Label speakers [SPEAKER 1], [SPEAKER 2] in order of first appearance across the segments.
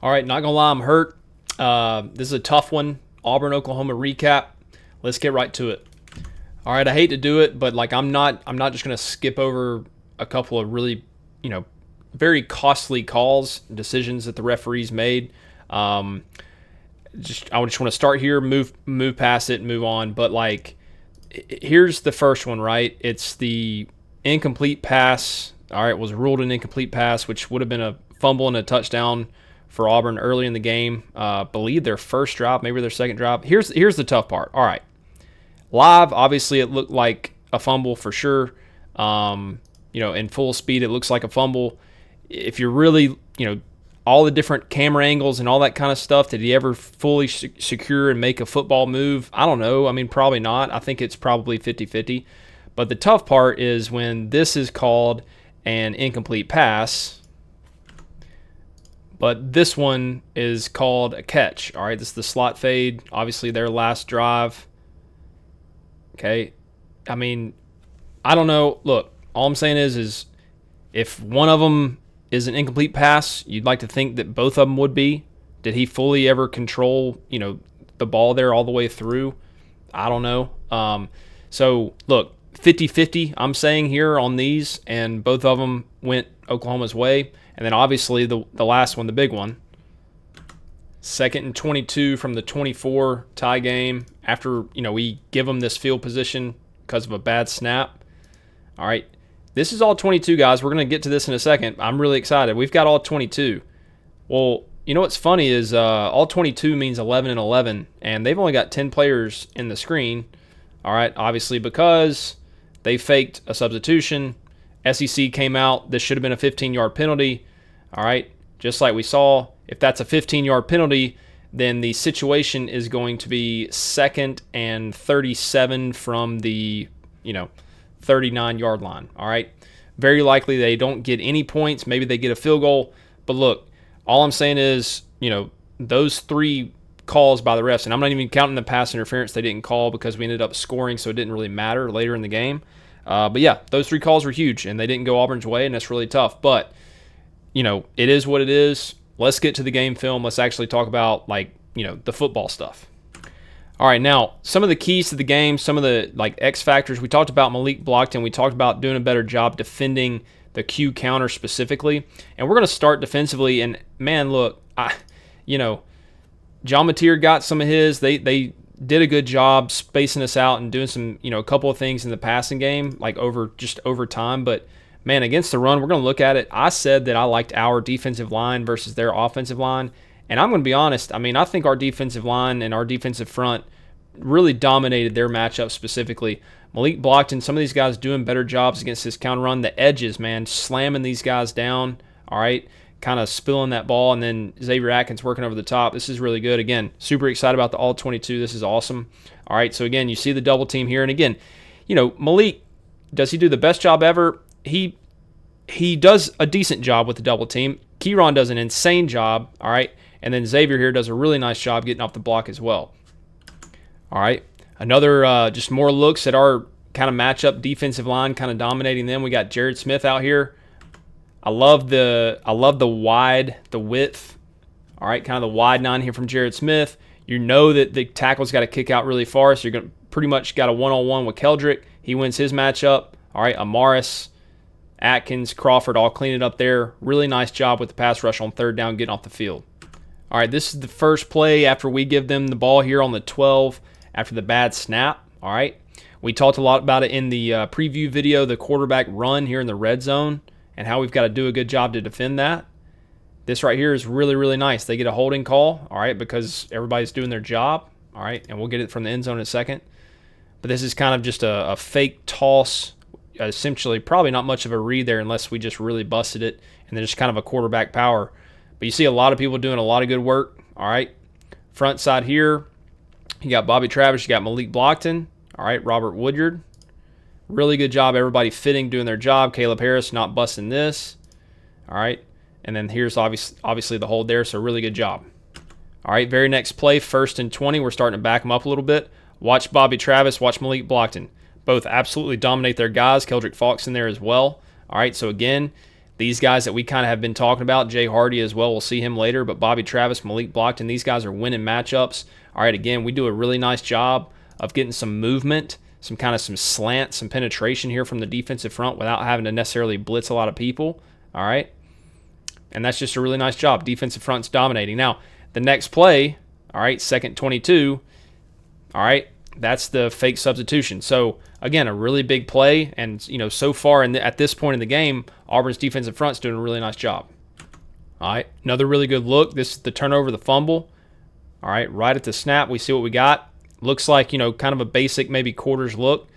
[SPEAKER 1] All right, not gonna lie, I'm hurt. This is a tough one. Auburn, Oklahoma recap. Let's get right to it. All right, I hate to do it, but like I'm not just gonna skip over a couple of really, very costly calls, decisions that the referees made. Um, I just want to start here, move past it, and move on. But like, here's the first one, right? It's the incomplete pass. All right, was ruled an incomplete pass, which would have been a fumble and a touchdown for Auburn early in the game. Believe their first drop, maybe their second drop. Here's the tough part. All right, live, obviously it looked like a fumble for sure. In full speed, it looks like a fumble. If you're really, all the different camera angles and all that kind of stuff, did he ever fully secure and make a football move? I don't know. I mean, probably not. I think it's probably 50-50. But the tough part is when this is called an incomplete pass, but this one is called a catch. All right, this is the slot fade. Obviously, their last drive. Okay. I mean, I don't know. Look, all I'm saying is if one of them is an incomplete pass, you'd like to think that both of them would be. Did he fully ever control, the ball there all the way through? I don't know. So, look, 50-50, I'm saying here on these, and both of them went Oklahoma's way. And then obviously the last one, the big one, 2nd and 22 from the 24 tie game after, we give them this field position because of a bad snap. All right, this is all 22, guys. We're going to get to this in a second. I'm really excited. We've got all 22. Well, what's funny is all 22 means 11 and 11, and they've only got 10 players in the screen. All right, obviously because they faked a substitution. SEC came out. This should have been a 15-yard penalty. All right, just like we saw, if that's a 15-yard penalty, then the situation is going to be 2nd and 37 from the, 39-yard line. All right, very likely they don't get any points. Maybe they get a field goal. But look, all I'm saying is, those three calls by the refs, and I'm not even counting the pass interference they didn't call because we ended up scoring, so it didn't really matter later in the game. But yeah, those three calls were huge, and they didn't go Auburn's way, and that's really tough. But, it is what it is. Let's get to the game film. Let's actually talk about, the football stuff. All right, now, some of the keys to the game, some of the, X factors. We talked about Malik Blockton. We talked about doing a better job defending the Q counter specifically. And we're going to start defensively. And, man, look, John Mateer got some of his. They did a good job spacing us out and doing some, a couple of things in the passing game, over time. But, man, against the run, we're going to look at it. I said that I liked our defensive line versus their offensive line. And I'm going to be honest, I think our defensive line and our defensive front really dominated their matchup specifically. Malik Blockton, some of these guys doing better jobs against this counter run. The edges, man, slamming these guys down, all right, kind of spilling that ball, and then Xavier Atkins working over the top. This is really good. Again, super excited about the all-22. This is awesome. All right, so again, you see the double team here. And again, Malik, does he do the best job ever? He does a decent job with the double team. Kieron does an insane job, all right? And then Xavier here does a really nice job getting off the block as well. All right, another just more looks at our kind of matchup defensive line, kind of dominating them. We got Jared Smith out here. I love the width. All right, kind of the wide 9 here from Jared Smith. You know that the tackle's got to kick out really far, so you're going to pretty much got a one-on-one with Keldrick. He wins his matchup. All right, Amaris, Atkins, Crawford all cleaning up there. Really nice job with the pass rush on 3rd down, getting off the field. All right, this is the first play after we give them the ball here on the 12 after the bad snap. All right, we talked a lot about it in the preview video, the quarterback run here in the red zone and how we've got to do a good job to defend that. This right here is really, really nice. They get a holding call, all right, because everybody's doing their job, all right, and we'll get it from the end zone in a second. But this is kind of just a fake toss, essentially probably not much of a read there unless we just really busted it, and then just kind of a quarterback power. But you see a lot of people doing a lot of good work, all right. Front side here, you got Bobby Travis, you got Malik Blockton, all right, Robert Woodyard. Really good job, everybody fitting, doing their job. Caleb Harris not busting this, all right. And then here's obviously the hold there, so really good job. All right, very next play, 1st and 20. We're starting to back them up a little bit. Watch Bobby Travis, watch Malik Blockton. Both absolutely dominate their guys. Keldrick Fox in there as well. All right, so again, These guys that we kind of have been talking about, Jay Hardy as well, we'll see him later, but Bobby Travis, Malik Blockton, these guys are winning matchups. All right, again, we do a really nice job of getting some movement, some slant, some penetration here from the defensive front without having to necessarily blitz a lot of people. All right, and that's just a really nice job. Defensive front's dominating. Now, the next play, all right, second 22, all right, that's the fake substitution. So, again, a really big play, and, so far at this point in the game, Auburn's defensive front's doing a really nice job. All right, another really good look. This is the turnover, the fumble. All right, right at the snap, we see what we got. Looks like, kind of a basic maybe quarters look.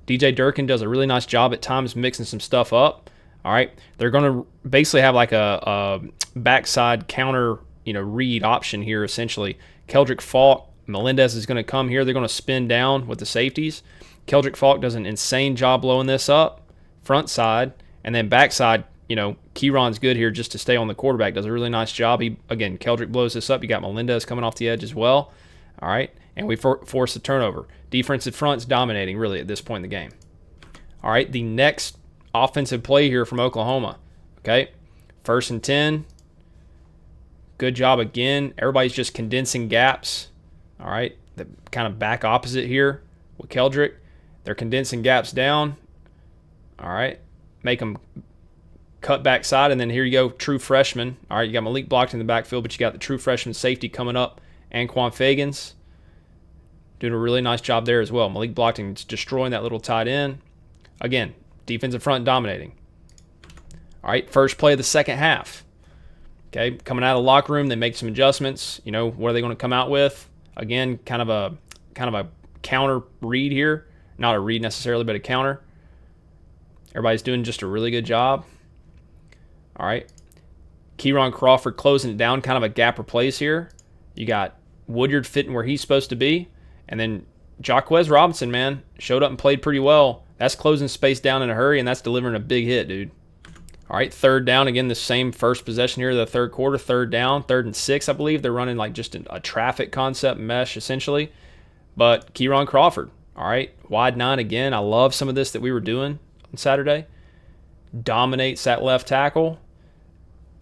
[SPEAKER 1] DJ Durkin does a really nice job at times mixing some stuff up. All right, they're going to basically have like a backside counter, read option here essentially. Keldrick Falk, Melendez is going to come here. They're going to spin down with the safeties. Keldrick Falk does an insane job blowing this up, front side, and then backside, Keyron's good here just to stay on the quarterback. Does a really nice job. Keldrick blows this up. You got Melendez coming off the edge as well. All right, and we force the turnover. Defensive front's dominating really at this point in the game. All right, the next offensive play here from Oklahoma. Okay, 1st and 10. Good job again. Everybody's just condensing gaps. All right, the kind of back opposite here with Keldrick. They're condensing gaps down. All right, make them cut backside, and then here you go, true freshman. All right, you got Malik blocked in the backfield, but you got the true freshman safety coming up, Anquan Fagans. Doing a really nice job there as well. Malik Blockton destroying that little tight end. Again, defensive front dominating. All right, first play of the second half. Okay, coming out of the locker room, they make some adjustments. What are they going to come out with? Again, kind of a counter read here. Not a read necessarily, but a counter. Everybody's doing just a really good job. All right. Keyron Crawford closing it down, kind of a gap replace here. You got Woodyard fitting where he's supposed to be. And then Jaquez Robinson, man, showed up and played pretty well. That's closing space down in a hurry, and that's delivering a big hit, dude. All right, 3rd down. Again, the same first possession here of the third quarter. 3rd down, 3rd and 6, I believe. They're running like just a traffic concept mesh, essentially. But Keyron Crawford, all right, wide 9 again. I love some of this that we were doing on Saturday. Dominates that left tackle.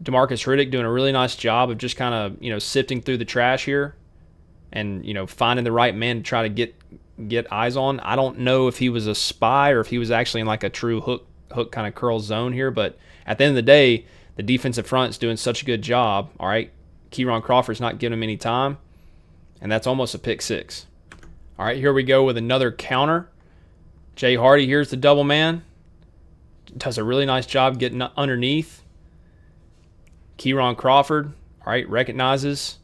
[SPEAKER 1] DeMarcus Riddick doing a really nice job of just kind of, sifting through the trash here and, finding the right man to try to get eyes on. I don't know if he was a spy or if he was actually in like a true hook kind of curl zone here, but at the end of the day, the defensive front is doing such a good job. All right, Keyron Crawford's not giving him any time, and that's almost a pick 6. All right, here we go with another counter. Jay Hardy, here's the double man. Does a really nice job getting underneath. Keyron Crawford, all right, recognizes.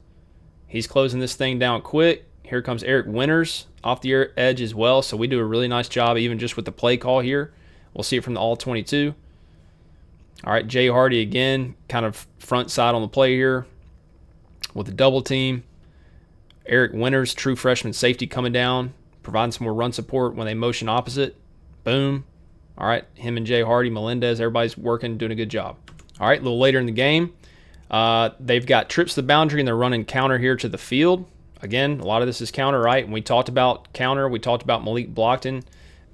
[SPEAKER 1] He's closing this thing down quick. Here comes Eric Winters off the edge as well, so we do a really nice job even just with the play call here. We'll see it from the all-22. All right, Jay Hardy again, kind of front side on the play here with the double team. Eric Winters, true freshman safety, coming down, providing some more run support when they motion opposite. Boom. All right, him and Jay Hardy, Melendez, everybody's working, doing a good job. All right, a little later in the game, they've got trips to the boundary, and they're running counter here to the field. Again, a lot of this is counter, right? And we talked about counter. We talked about Malik Blockton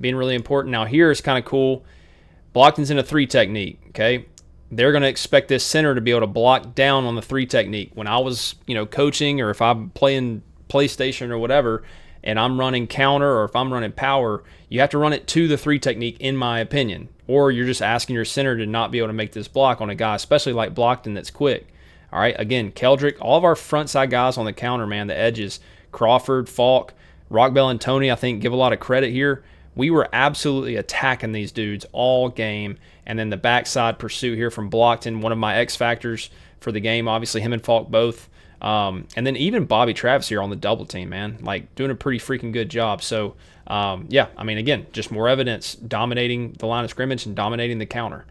[SPEAKER 1] being really important. Now here is kind of cool. Blockton's in a 3 technique, okay? They're going to expect this center to be able to block down on the 3 technique. When I was, coaching, or if I'm playing PlayStation or whatever, and I'm running counter, or if I'm running power, you have to run it to the 3 technique, in my opinion. Or you're just asking your center to not be able to make this block on a guy, especially like Blockton that's quick. All right, again, Keldrick, all of our front side guys on the counter, man, the edges, Crawford, Falk, Rockbell, and Tony, I think, give a lot of credit here. We were absolutely attacking these dudes all game. And then the backside pursuit here from Blockton, one of my X factors for the game, obviously him and Falk both. And then even Bobby Travis here on the double team, man, like doing a pretty freaking good job. So, yeah, I mean, again, just more evidence dominating the line of scrimmage and dominating the counter.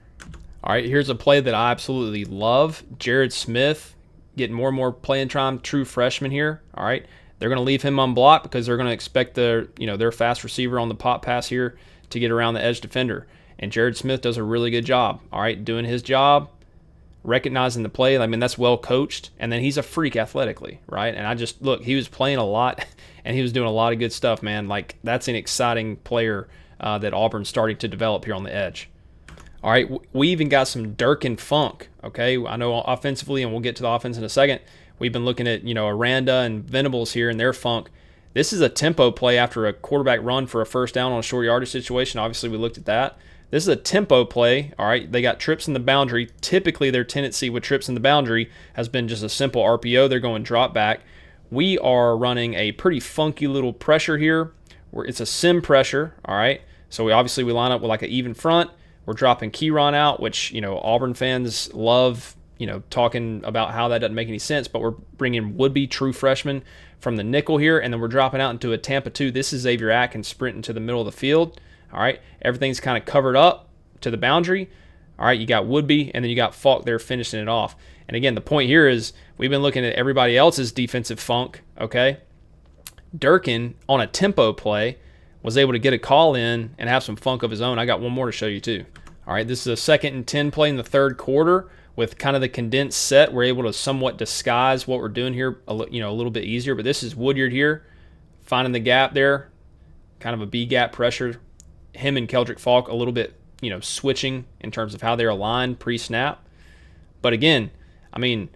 [SPEAKER 1] All right, here's a play that I absolutely love. Jared Smith getting more and more playing time, true freshman here. All right, they're going to leave him unblocked because they're going to expect their fast receiver on the pop pass here to get around the edge defender. And Jared Smith does a really good job, all right, doing his job, recognizing the play. I mean, that's well coached. And then he's a freak athletically, right? And look, he was playing a lot, and he was doing a lot of good stuff, man. Like, that's an exciting player that Auburn's starting to develop here on the edge. All right, we even got some Dirk and Funk. Okay, I know offensively, and we'll get to the offense in a second. We've been looking at Aranda and Venables here and their funk. This is a tempo play after a quarterback run for a first down on a short yardage situation. Obviously, we looked at that. This is a tempo play. All right, they got trips in the boundary. Typically, their tendency with trips in the boundary has been just a simple RPO. They're going drop back. We are running a pretty funky little pressure here. Where it's a sim pressure. All right, so we line up with like an even front. We're dropping Keyron out, which, Auburn fans love, talking about how that doesn't make any sense, but we're bringing would-be true freshman from the nickel here, and then we're dropping out into a Tampa 2. This is Xavier Atkins sprinting to the middle of the field. All right, everything's kind of covered up to the boundary. All right, you got would-be, and then you got Falk there finishing it off. And again, the point here is we've been looking at everybody else's defensive funk, okay? Durkin, on a tempo play, was able to get a call in and have some funk of his own. I got one more to show you too. All right, this is a 2nd and 10 play in the third quarter with kind of the condensed set. We're able to somewhat disguise what we're doing here, a little bit easier. But this is Woodyard here, finding the gap there, kind of a B gap pressure. Him and Keldrick Falk a little bit, switching in terms of how they're aligned pre-snap. But again, I mean,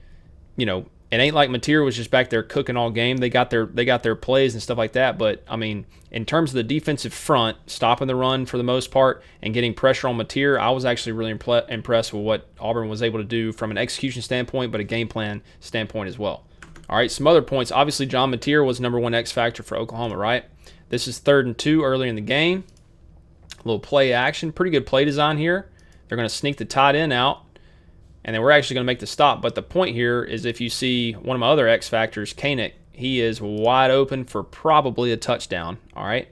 [SPEAKER 1] it ain't like Mateer was just back there cooking all game. They got their plays and stuff like that. But I mean, in terms of the defensive front, stopping the run for the most part and getting pressure on Mateer, I was actually really impressed with what Auburn was able to do from an execution standpoint, but a game plan standpoint as well. All right, some other points. Obviously, John Mateer was number one X factor for Oklahoma, right? This is 3rd and 2 early in the game. A little play action, pretty good play design here. They're going to sneak the tight end out. And then we're actually going to make the stop. But the point here is if you see one of my other X factors, Koenig, he is wide open for probably a touchdown. All right.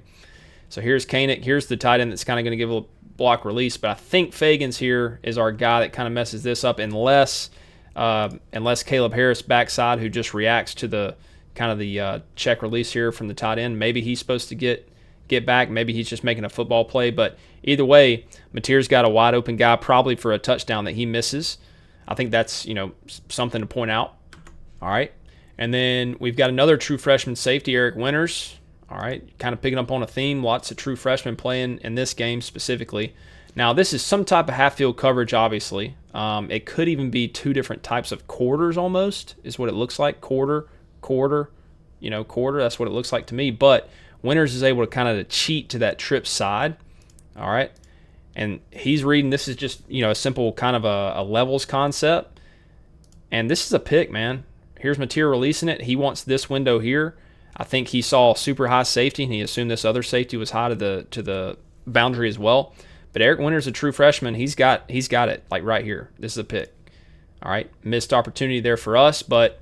[SPEAKER 1] So here's Koenig. Here's the tight end that's kind of going to give a block release. But I think Fagans here is our guy that kind of messes this up unless Caleb Harris backside, who just reacts to the kind of the check release here from the tight end. Maybe he's supposed to get back. Maybe he's just making a football play. But either way, Mateer's got a wide open guy probably for a touchdown that he misses. I think that's, something to point out. All right. And then we've got another true freshman safety, Eric Winters. All right. Kind of picking up on a theme. Lots of true freshmen playing in this game specifically. Now, this is some type of half-field coverage, obviously. It could even be 2 different types of quarters almost is what it looks like. Quarter. That's what it looks like to me. But Winters is able to kind of cheat to that trip side. All right. And he's reading, this is just, a simple kind of a levels concept. And this is a pick, man. Here's Mateer releasing it. He wants this window here. I think he saw super high safety, and he assumed this other safety was high to the boundary as well. But Eric Winters, a true freshman, he's got it, like right here. This is a pick. All right, missed opportunity there for us, but,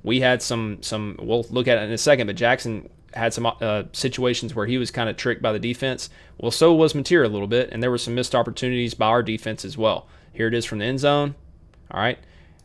[SPEAKER 1] we had some we'll look at it in a second, but Jackson had some situations where he was kind of tricked by the defense. Well, so was Mateer a little bit, and there were some missed opportunities by our defense as well. Here it is from the end zone. All right.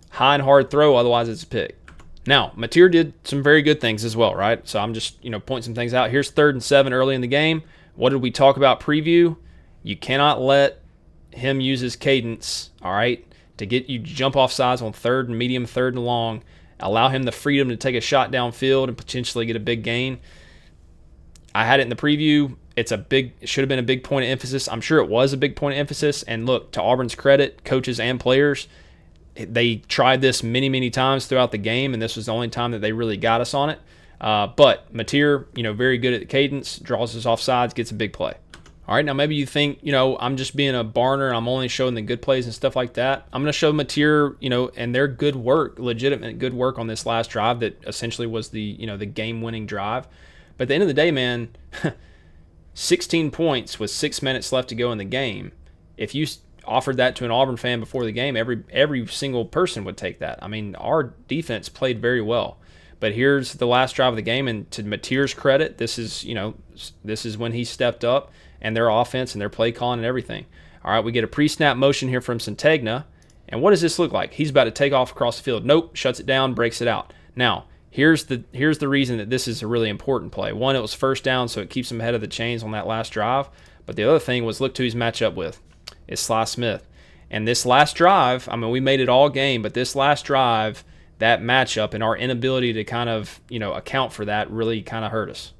[SPEAKER 1] High and hard throw, otherwise it's a pick. Now, Mateer did some very good things as well, right? So I'm just, pointing some things out. Here's 3rd and 7 early in the game. What did we talk about preview? You cannot let him use his cadence, all right, to get you jump off sides on 3rd and medium, 3rd and long. Allow him the freedom to take a shot downfield and potentially get a big gain. I had it in the preview. It should have been a big point of emphasis. I'm sure it was a big point of emphasis. And look, to Auburn's credit, coaches and players, they tried this many, many times throughout the game, and this was the only time that they really got us on it. But Mateer, very good at the cadence, draws us off sides, gets a big play. All right, now maybe you think, I'm just being a Barner and I'm only showing the good plays and stuff like that. I'm going to show Mateer, and their good work, legitimate good work on this last drive that essentially was the game-winning drive. But at the end of the day, man, 16 points with 6 minutes left to go in the game. If you offered that to an Auburn fan before the game, every single person would take that. I mean, our defense played very well. But here's the last drive of the game, and to Mateer's credit, this is when he stepped up, and their offense and their play calling and everything. All right, we get a pre-snap motion here from Centegna, and what does this look like? He's about to take off across the field. Nope, shuts it down, breaks it out. Now, here's the reason that this is a really important play. One, it was first down, so it keeps him ahead of the chains on that last drive. But the other thing was, look who he's matched up with. It's Sly Smith. And this last drive, I mean, we made it all game, but this last drive, that matchup and our inability to kind of, account for that really kind of hurt us.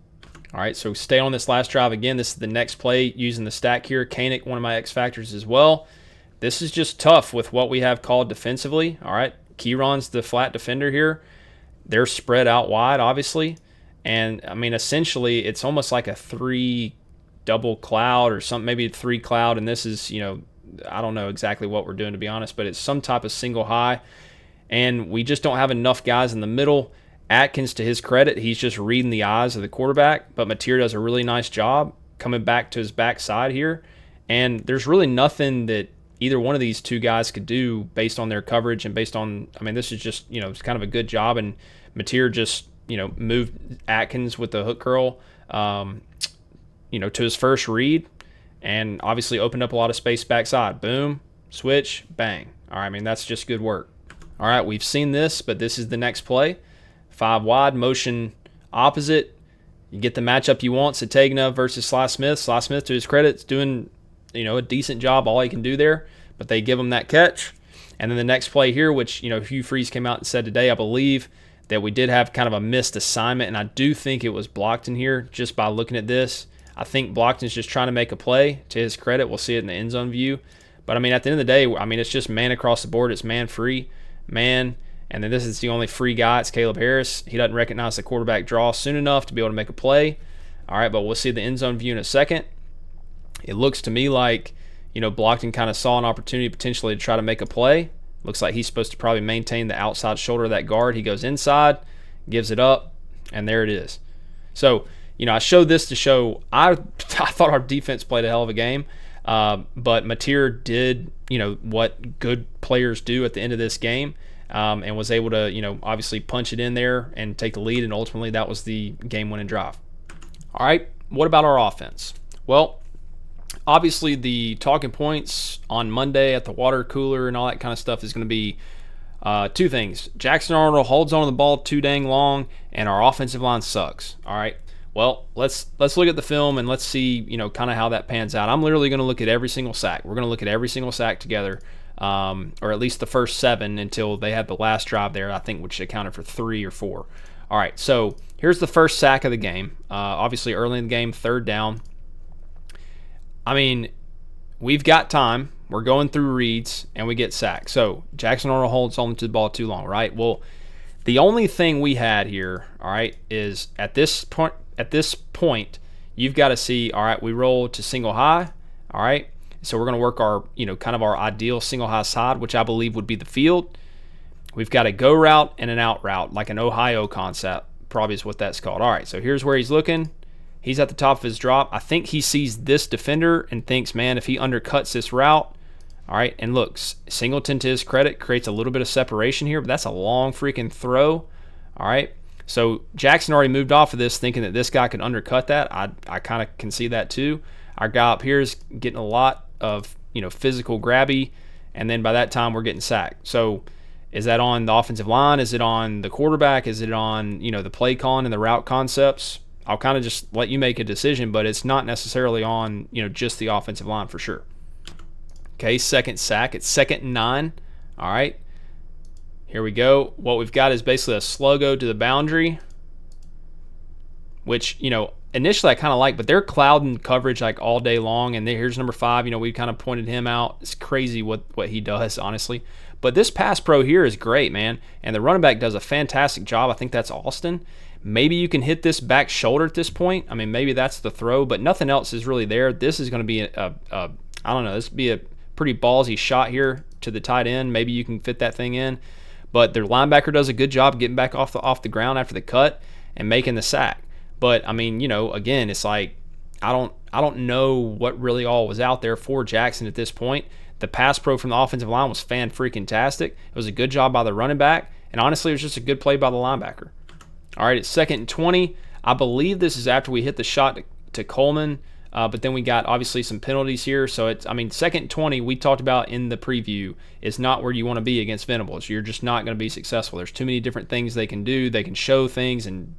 [SPEAKER 1] All right, so stay on this last drive again. This is the next play using the stack here. Koenig, one of my X factors as well. This is just tough with what we have called defensively. All right, Keyron's the flat defender here. They're spread out wide, obviously. And, I mean, essentially, it's almost like a 3 double cloud or something, maybe a 3 cloud. And this is, I don't know exactly what we're doing, to be honest, but it's some type of single high. And we just don't have enough guys in the middle. Atkins, to his credit, he's just reading the eyes of the quarterback, but Mateer does a really nice job coming back to his backside here. And there's really nothing that either one of these two guys could do based on their coverage and based on, I mean, this is just, it's kind of a good job. And Mateer just, moved Atkins with the hook curl, to his first read and obviously opened up a lot of space backside. Boom, switch, bang. All right, I mean, that's just good work. All right, we've seen this, but this is the next play. 5 wide, motion opposite. You get the matchup you want, Sategna versus Sly Smith. Sly Smith, to his credit, is doing, a decent job, all he can do there, but they give him that catch. And then the next play here, which, Hugh Freeze came out and said today, I believe, that we did have kind of a missed assignment, and I do think it was Blockton here just by looking at this. I think Blockton's just trying to make a play, to his credit. We'll see it in the end zone view. But, I mean, at the end of the day, it's just man across the board. It's man free, man. And then this is the only free guy. It's Caleb Harris. He doesn't recognize the quarterback draw soon enough to be able to make a play. All right, but we'll see the end zone view in a second. It looks to me like, Blockton kind of saw an opportunity potentially to try to make a play. Looks like he's supposed to probably maintain the outside shoulder of that guard. He goes inside, gives it up, and there it is. So, I showed this to show I thought our defense played a hell of a game. But Mateer did, what good players do at the end of this game. And was able to, obviously punch it in there and take the lead, and ultimately that was the game-winning drive. All right, what about our offense? Well, obviously the talking points on Monday at the water cooler and all that kind of stuff is going to be two things. Jackson Arnold holds on to the ball too dang long, and our offensive line sucks. All right, well, let's look at the film and let's see, kind of how that pans out. I'm literally going to look at every single sack. We're going to look at every single sack together. Or at least the first 7 until they had the last drive there, I think, which accounted for 3 or 4. All right, so here's the first sack of the game. Obviously, early in the game, 3rd down. I mean, we've got time. We're going through reads, and we get sacked. So Jackson Arnold holds on to the ball too long, right? Well, the only thing we had here, all right, is at this point, you've got to see, all right, we roll to single high, all right? So we're going to work our, kind of our ideal single high side, which I believe would be the field. We've got a go route and an out route, like an Ohio concept, probably is what that's called. All right, so here's where he's looking. He's at the top of his drop. I think he sees this defender and thinks, man, if he undercuts this route, all right, and looks, Singleton, to his credit, creates a little bit of separation here, but that's a long freaking throw. All right, so Jackson already moved off of this thinking that this guy could undercut that. I kind of can see that too. Our guy up here is getting a lot of physical grabby, and then by that time we're getting sacked. So is that on the offensive line? Is it on the quarterback? Is it on the play con and the route concepts? I'll kind of just let you make a decision, but it's not necessarily on just the offensive line for sure. Okay, second sack. It's 2nd and 9. All right, here we go. What we've got is basically a sluggo to the boundary, which initially I kind of like, but they're clouding coverage like all day long. And here's number 5. We kind of pointed him out. It's crazy what he does, honestly. But this pass pro here is great, man. And the running back does a fantastic job. I think that's Austin. Maybe you can hit this back shoulder at this point. I mean, maybe that's the throw, but nothing else is really there. This is going to be I don't know. This would be a pretty ballsy shot here to the tight end. Maybe you can fit that thing in. But their linebacker does a good job getting back off the ground after the cut and making the sack. But I mean, again, it's like I don't know what really all was out there for Jackson at this point. The pass pro from the offensive line was fan-freaking-tastic. It was a good job by the running back, and honestly, it was just a good play by the linebacker. All right, it's 2nd and 20. I believe this is after we hit the shot to Coleman, but then we got obviously some penalties here. So 2nd and 20, we talked about in the preview, is not where you want to be against Venables. You're just not going to be successful. There's too many different things they can do. They can show things and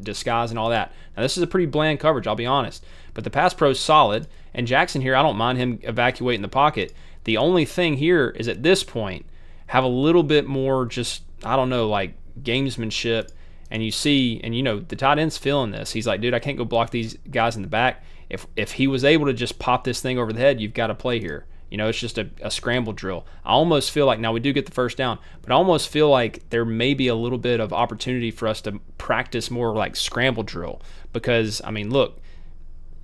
[SPEAKER 1] disguise and all that. Now, this is a pretty bland coverage, I'll be honest. But the pass pro is solid, and Jackson here, I don't mind him evacuating the pocket. The only thing here is at this point, have a little bit more just, I don't know, like gamesmanship and you see, and the tight end's feeling this. He's like, dude, I can't go block these guys in the back. If he was able to just pop this thing over the head, you've got to play here. It's just a scramble drill. I almost feel like, now we do get the first down, but I almost feel like there may be a little bit of opportunity for us to practice more like scramble drill, because, look,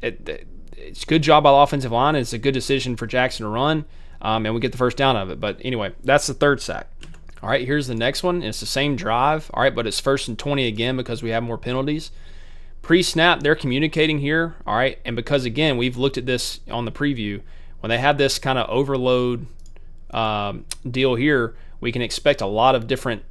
[SPEAKER 1] it's a good job by the offensive line. It's a good decision for Jackson to run, and we get the first down of it. But anyway, that's the third sack. All right, here's the next one. It's the same drive, all right, but it's 1st and 20 again because we have more penalties. Pre-snap, they're communicating here, all right, and because, again, we've looked at this on the preview, when they have this kind of overload deal here, we can expect a lot of different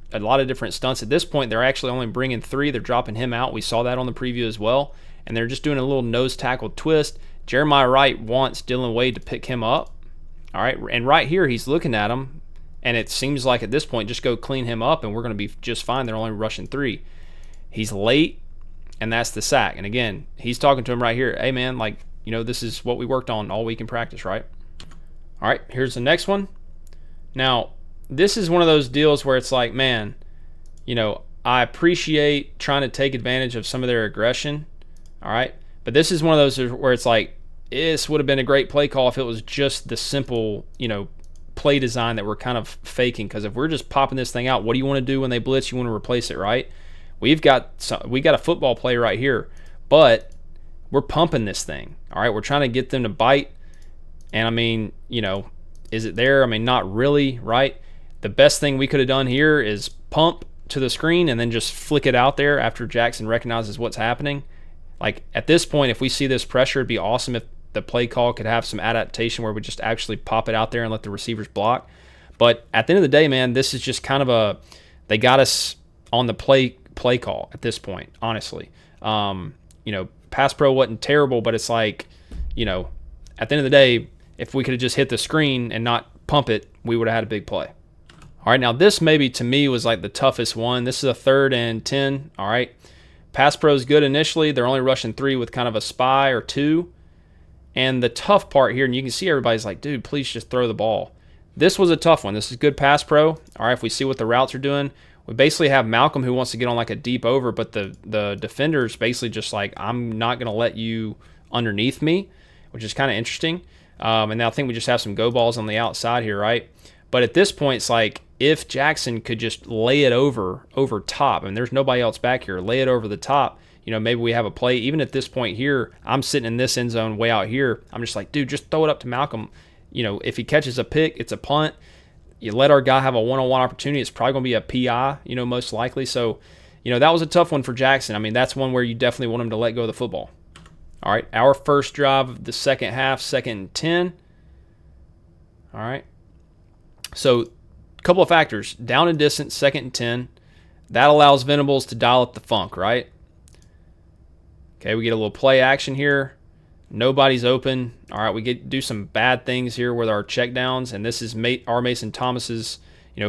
[SPEAKER 1] stunts. At this point, they're actually only bringing 3. They're dropping him out. We saw that on the preview as well, and they're just doing a little nose tackle twist. Jeremiah Wright wants Dylan Wade to pick him up, all right, and right here he's looking at him, and it seems like at this point just go clean him up, and we're going to be just fine. They're only rushing 3. He's late, and that's the sack. And again, he's talking to him right here. Hey, man, this is what we worked on all week in practice, right? All right, here's the next one. Now, this is one of those deals where it's like, man, I appreciate trying to take advantage of some of their aggression, all right? But this is one of those where it's like, this would have been a great play call if it was just the simple, play design that we're kind of faking. Because if we're just popping this thing out, what do you want to do when they blitz? You want to replace it, right? We got a football play right here, but we're pumping this thing, all right? We're trying to get them to bite, and is it there? Not really, right? The best thing we could have done here is pump to the screen and then just flick it out there after Jackson recognizes what's happening. Like, at this point, if we see this pressure, it'd be awesome if the play call could have some adaptation where we just actually pop it out there and let the receivers block. But at the end of the day, man, this is just kind of they got us on the play call at this point, honestly. Pass pro wasn't terrible, but it's like, at the end of the day, if we could have just hit the screen and not pump it, we would have had a big play. All right, now this maybe to me was like the toughest one. This is a 3rd and 10, all right? Pass pro is good initially. They're only rushing 3 with kind of a spy or 2. And the tough part here, and you can see everybody's like, dude, please just throw the ball. This was a tough one. This is good pass pro. All right, if we see what the routes are doing, we basically have Malcolm who wants to get on like a deep over, but the defender's basically just like, I'm not going to let you underneath me, which is kind of interesting. And now I think we just have some go balls on the outside here, right? But at this point, it's like if Jackson could just lay it over top, and there's nobody else back here, lay it over the top, maybe we have a play. Even at this point here, I'm sitting in this end zone way out here. I'm just like, dude, just throw it up to Malcolm. If he catches a pick, it's a punt. You let our guy have a one-on-one opportunity, it's probably going to be a PI, most likely. So, that was a tough one for Jackson. That's one where you definitely want him to let go of the football. All right, our first drive of the second half, 2nd and 10. All right. So, a couple of factors. Down and distance, 2nd and 10. That allows Venables to dial up the funk, right? Okay, we get a little play action here. Nobody's open. All right, we do some bad things here with our checkdowns, and this is R. Mason Thomas's,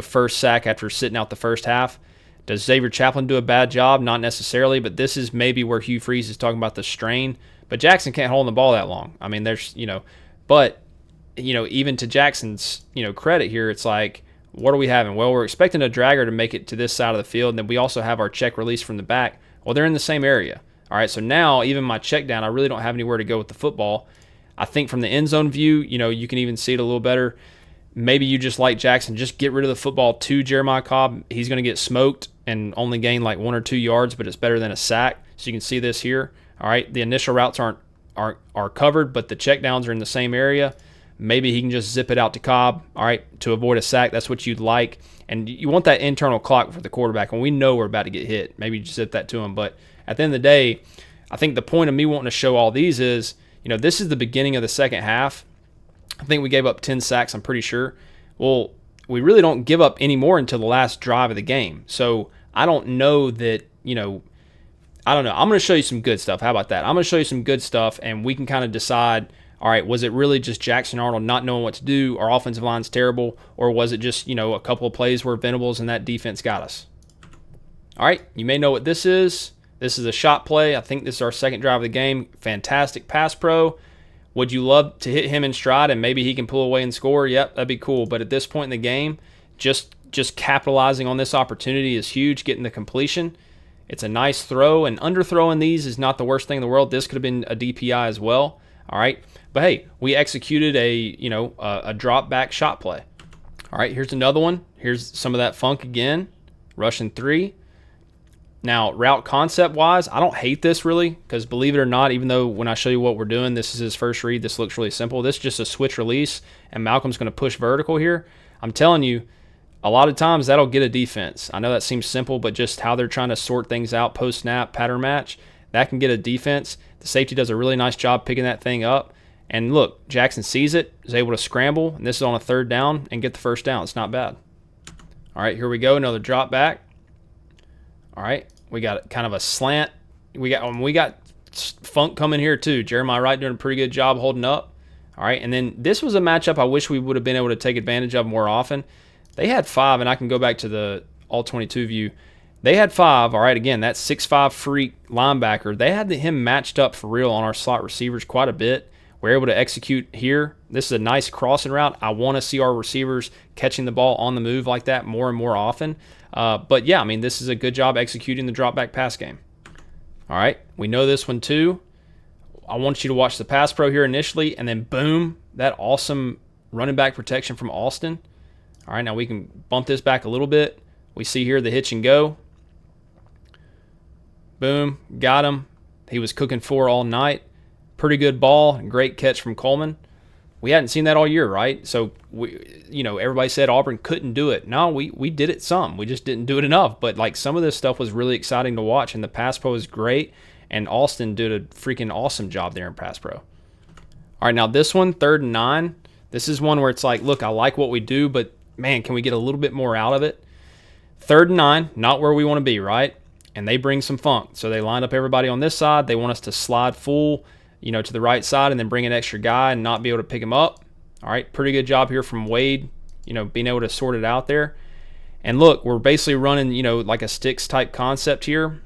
[SPEAKER 1] first sack after sitting out the first half. Does Xavier Chaplin do a bad job? Not necessarily, but this is maybe where Hugh Freeze is talking about the strain. But Jackson can't hold the ball that long. There's, but, even to Jackson's, credit here, it's like, what are we having? Well, we're expecting a dragger to make it to this side of the field, and then we also have our check release from the back. Well, they're in the same area. All right, so now even my check down, I really don't have anywhere to go with the football. I think from the end zone view, you can even see it a little better. Maybe you just like Jackson, just get rid of the football to Jeremiah Cobb. He's going to get smoked and only gain like 1 or 2 yards, but it's better than a sack. So you can see this here. All right, the initial routes are covered, but the check downs are in the same area. Maybe he can just zip it out to Cobb, all right, to avoid a sack. That's what you'd like. And you want that internal clock for the quarterback. When we know we're about to get hit, maybe you just zip that to him. But at the end of the day, I think the point of me wanting to show all these is, this is the beginning of the second half. I think we gave up 10 sacks, I'm pretty sure. Well, we really don't give up any more until the last drive of the game. So I don't know that, I don't know. I'm going to show you some good stuff. How about that? I'm going to show you some good stuff, and we can kind of decide, all right, was it really just Jackson Arnold not knowing what to do? Our offensive line's terrible, or was it just, a couple of plays where Venables and that defense got us? All right, you may know what this is. This is a shot play. I think this is our second drive of the game. Fantastic pass pro. Would you love to hit him in stride and maybe he can pull away and score? Yep, that'd be cool. But at this point in the game, just capitalizing on this opportunity is huge, getting the completion. It's a nice throw, and underthrowing these is not the worst thing in the world. This could have been a DPI as well. All right. But hey, we executed a drop back shot play. All right, here's another one. Here's some of that funk again. Russian 3. Now, route concept-wise, I don't hate this really, because believe it or not, even though when I show you what we're doing, this is his first read, this looks really simple. This is just a switch release, and Malcolm's going to push vertical here. I'm telling you, a lot of times that'll get a defense. I know that seems simple, but just how they're trying to sort things out post-snap, pattern match, that can get a defense. The safety does a really nice job picking that thing up. And look, Jackson sees it, is able to scramble, and this is on a 3rd down, and get the first down. It's not bad. All right, here we go, another drop back. All right, we got kind of a slant. We got funk coming here too. Jeremiah Wright doing a pretty good job holding up. All right, and then this was a matchup I wish we would have been able to take advantage of more often. They had 5, and I can go back to the all-22 view. They had 5, all right, again, that 6'5 freak linebacker. They had him matched up for real on our slot receivers quite a bit. We're able to execute here. This is a nice crossing route. I want to see our receivers catching the ball on the move like that more and more often. But yeah, I mean, this is a good job executing the drop back pass game. All right, we know this one too. I want you to watch the pass pro here initially, and then boom, that awesome running back protection from Austin. All right, now we can bump this back a little bit. We see here the hitch and go. Boom, got him. He was cooking 4 all night. Pretty good ball, great catch from Coleman. We hadn't seen that all year, right? So, everybody said Auburn couldn't do it. No, we did it some. We just didn't do it enough. But, some of this stuff was really exciting to watch, and the pass pro was great, and Austin did a freaking awesome job there in pass pro. All right, now this one, 3rd and 9. This is one where it's like, look, I like what we do, but, man, can we get a little bit more out of it? 3rd and 9, not where we want to be, right? And they bring some funk. So they line up everybody on this side. They want us to slide full, to the right side and then bring an extra guy and not be able to pick him up. All right, pretty good job here from Wade, being able to sort it out there. And look, we're basically running, like a sticks type concept here.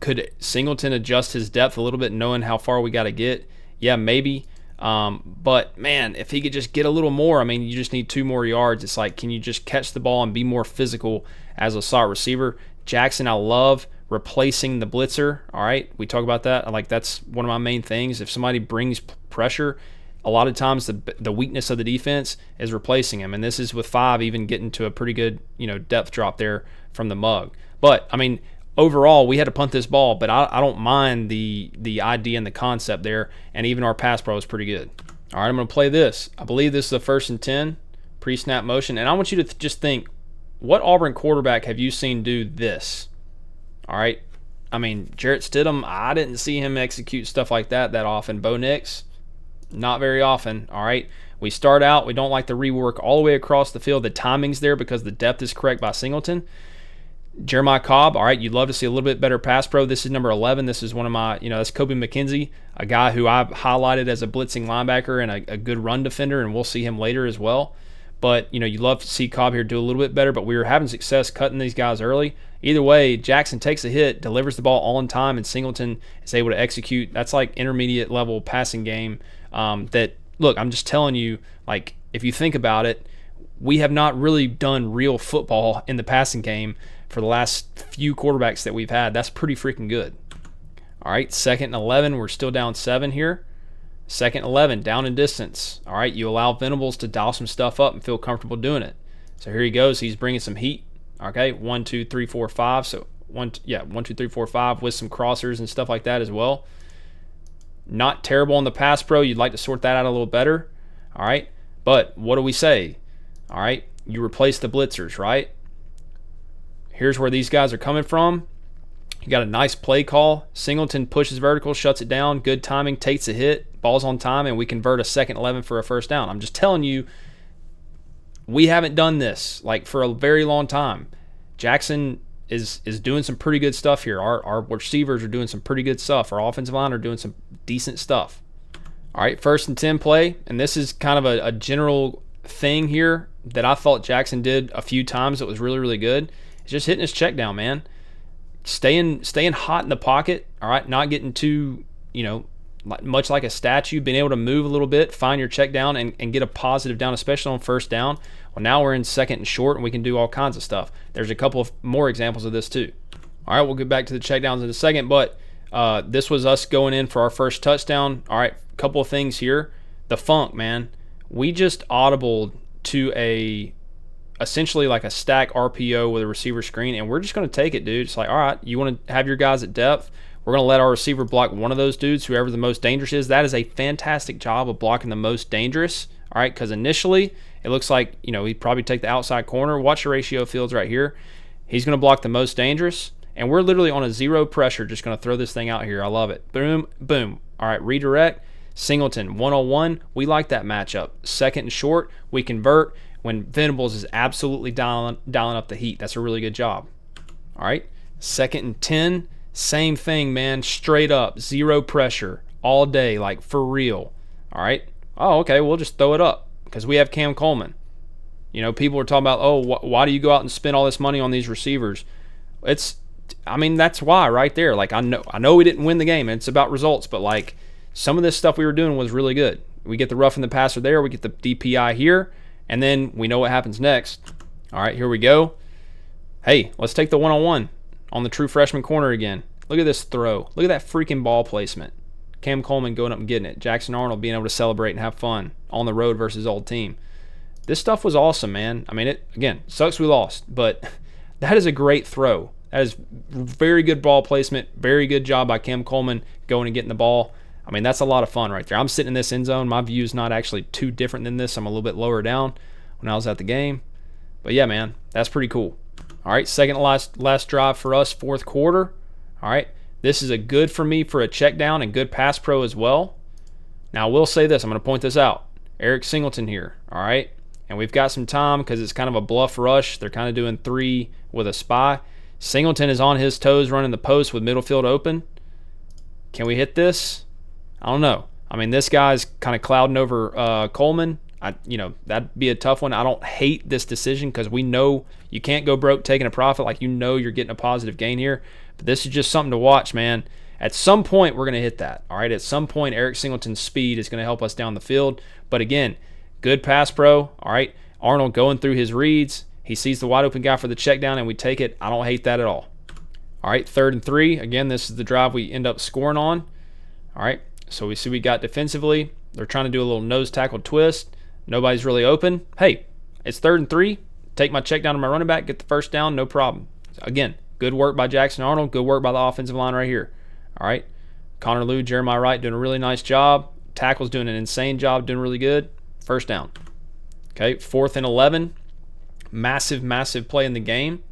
[SPEAKER 1] Could Singleton adjust his depth a little bit knowing how far we got to get? Yeah, maybe. But, man, if he could just get a little more, I mean, you just need 2 more yards. It's like, can you just catch the ball and be more physical as a slot receiver? Jackson, I love replacing the blitzer. All right, we talk about that. That's one of my main things. If somebody brings pressure, a lot of times the weakness of the defense is replacing him, and this is with 5 even getting to a pretty good depth drop there from the mug. But I mean, overall, we had to punt this ball, but I don't mind the idea and the concept there, and even our pass pro is pretty good. All right, I'm going to play this. I believe this is a 1st and 10 pre-snap motion, and I want you to just think, what Auburn quarterback have you seen do this? All right. I mean, Jarrett Stidham, I didn't see him execute stuff like that often. Bo Nix, not very often. All right. We start out, we don't like the rework all the way across the field. The timing's there because the depth is correct by Singleton. Jeremiah Cobb, all right, you'd love to see a little bit better pass pro. This is number 11. This is one of my, that's Kobe McKenzie, a guy who I've highlighted as a blitzing linebacker and a good run defender, and we'll see him later as well. But, you love to see Cobb here do a little bit better, but we were having success cutting these guys early. Either way, Jackson takes a hit, delivers the ball all in time, and Singleton is able to execute. That's like intermediate level passing game that, look, I'm just telling you, if you think about it, we have not really done real football in the passing game for the last few quarterbacks that we've had. That's pretty freaking good. All right, 2nd and 11. We're still down 7 here. 2nd and 11, down in distance. All right, you allow Venables to dial some stuff up and feel comfortable doing it. So here he goes. He's bringing some heat. Okay, 1, 2, 3, 4, 5. So 1, 2, 3, 4, 5 with some crossers and stuff like that as well. Not terrible on the pass pro. You'd like to sort that out a little better. All right, but what do we say? All right, you replace the blitzers, right? Here's where these guys are coming from. You got a nice play call. Singleton pushes vertical, shuts it down. Good timing, takes a hit, ball's on time, and we convert a 2nd 11 for a 1st down. I'm just telling you, we haven't done this for a very long time. Jackson is doing some pretty good stuff here. Our receivers are doing some pretty good stuff. Our offensive line are doing some decent stuff. All right, 1st and 10 play, and this is kind of a general thing here that I thought Jackson did a few times that was really, really good. It's just hitting his check down, man. Staying hot in the pocket, all right, not getting too, much like a statue, being able to move a little bit, find your check down, and get a positive down, especially on 1st down. Well, now we're in 2nd and short, and we can do all kinds of stuff. There's a couple of more examples of this too. All right, we'll get back to the checkdowns in a second, but this was us going in for our first touchdown. All right, a couple of things here. The funk, man. We just audibled to essentially like a stack RPO with a receiver screen, and we're just going to take it, dude. It's like, all right, you want to have your guys at depth. We're going to let our receiver block one of those dudes, whoever the most dangerous is. That is a fantastic job of blocking the most dangerous, all right, because initially it looks like, he'd probably take the outside corner. Watch the ratio of fields right here. He's going to block the most dangerous, and we're literally on a zero pressure just going to throw this thing out here. I love it. Boom, boom. All right, redirect. Singleton, 101. We like that matchup. Second and short, we convert when Venables is absolutely dialing up the heat. That's a really good job. All right, second and 10. Same thing, man. Straight up, zero pressure all day, like for real. All right. Oh, okay. We'll just throw it up because we have Cam Coleman. People are talking about, why do you go out and spend all this money on these receivers? That's why right there. Like I know we didn't win the game. It's about results, but like some of this stuff we were doing was really good. We get the roughing the passer there. We get the DPI here, and then we know what happens next. All right, here we go. Hey, let's take the one-on-one on the true freshman corner again. Look at this throw. Look at that freaking ball placement. Cam Coleman going up and getting it. Jackson Arnold being able to celebrate and have fun on the road versus old team. This stuff was awesome, man. I mean, it again sucks we lost, but that is a great throw. That is very good ball placement. Very good job by Cam Coleman going and getting the ball. I mean, that's a lot of fun right there. I'm sitting in this end zone. My view is not actually too different than this. I'm a little bit lower down when I was at the game. But yeah, man, that's pretty cool. All right, second to last drive for us, fourth quarter. All right, this is a good for me for a check down and good pass pro as well. Now, I will say this. I'm going to point this out. Eric Singleton here, all right? And we've got some time because it's kind of a bluff rush. They're kind of doing 3 with a spy. Singleton is on his toes running the post with middle field open. Can we hit this? I don't know. I mean, this guy's kind of clouding over Coleman. That'd be a tough one. I don't hate this decision because we know you can't go broke taking a profit. Like, you're getting a positive gain here. But this is just something to watch, man. At some point, we're going to hit that. All right, at some point, Eric Singleton's speed is going to help us down the field. But again, good pass pro. All right, Arnold going through his reads. He sees the wide open guy for the check down, and we take it. I don't hate that at all. All right, 3rd and 3. Again, this is the drive we end up scoring on. All right, so we see we got defensively. They're trying to do a little nose tackle twist. Nobody's really open. Hey, it's 3rd and 3. Take my check down to my running back, get the first down, no problem. So again, good work by Jackson Arnold. Good work by the offensive line right here. All right, Connor Lew, Jeremiah Wright doing a really nice job. Tackle's doing an insane job, doing really good. First down. Okay, 4th and 11. Massive, massive play in the game.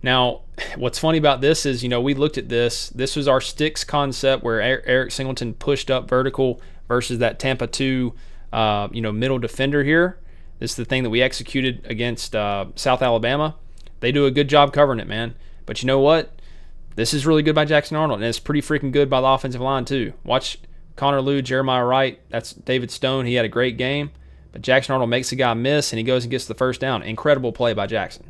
[SPEAKER 1] Now, what's funny about this is, we looked at this. This was our sticks concept where Eric Singleton pushed up vertical versus that Tampa 2, middle defender here. This is the thing that we executed against South Alabama. They do a good job covering it, man. But you know what? This is really good by Jackson Arnold, and it's pretty freaking good by the offensive line too. Watch Connor Lew, Jeremiah Wright. That's David Stone. He had a great game. But Jackson Arnold makes a guy miss, and he goes and gets the first down. Incredible play by Jackson.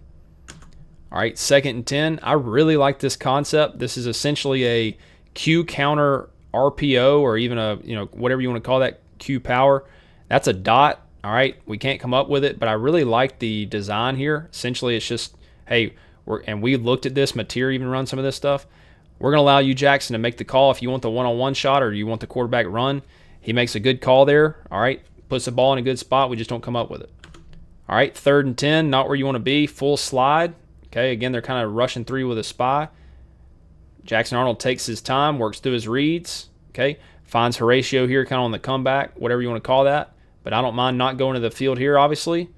[SPEAKER 1] All right, 2nd and 10. I really like this concept. This is essentially a Q counter RPO, or even a, whatever you want to call that, Q power. That's a dot. All right, we can't come up with it, but I really like the design here. Essentially, it's just, hey, we looked at this. Mateer even run some of this stuff. We're going to allow you, Jackson, to make the call if you want the one-on-one shot or you want the quarterback run. He makes a good call there. All right, puts the ball in a good spot. We just don't come up with it. All right, 3rd and 10, not where you want to be. Full slide. Okay, again, they're kind of rushing 3 with a spy. Jackson Arnold takes his time, works through his reads. Okay, finds Horatio here kind of on the comeback, whatever you want to call that. But I don't mind not going to the field here, obviously.